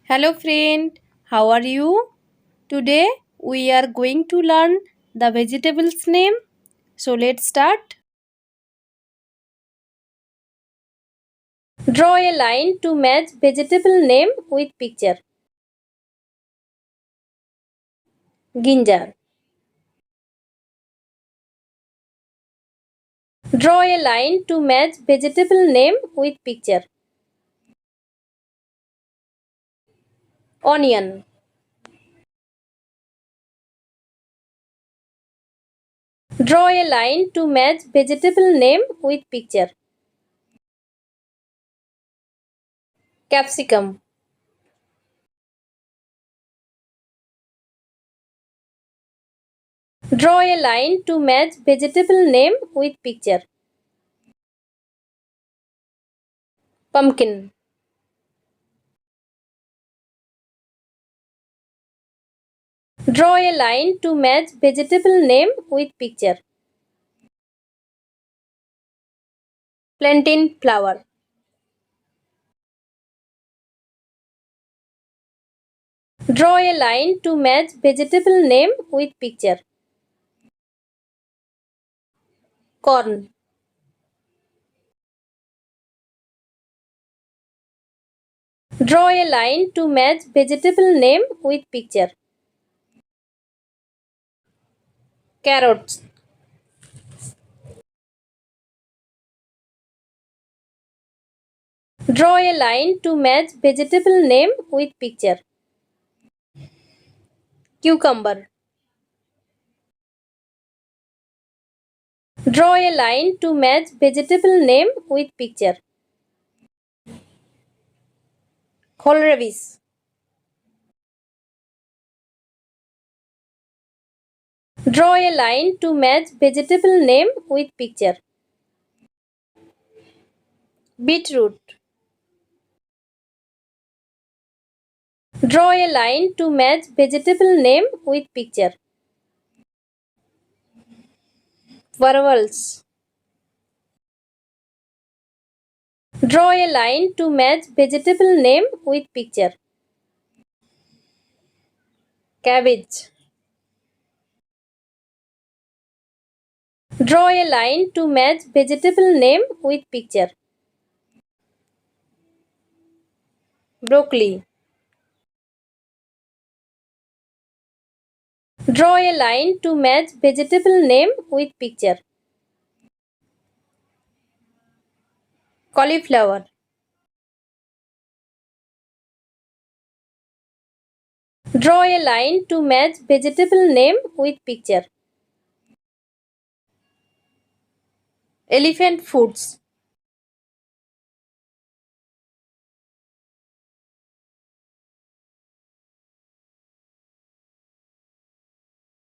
Hello friend, how are you? Today we are going to learn the vegetables name. So let's start. Draw a line to match vegetable name with picture. Ginger. Draw a line to match vegetable name with picture. Onion. Draw a line to match vegetable name with picture. Capsicum. Draw a line to match vegetable name with picture. Pumpkin. Draw a line to match vegetable name with picture. Plantain flower. Draw a line to match vegetable name with picture. Corn. Draw a line to match vegetable name with picture. Carrots. Draw a line to match vegetable name with picture. Cucumber. Draw a line to match vegetable name with picture. Kohlrabi. Draw a line to match vegetable name with picture. Beetroot. Draw a line to match vegetable name with picture. Varvals. Draw a line to match vegetable name with picture. Cabbage. Draw a line to match vegetable name with picture. Broccoli. Draw a line to match vegetable name with picture. Cauliflower. Draw a line to match vegetable name with picture. Elephant foods.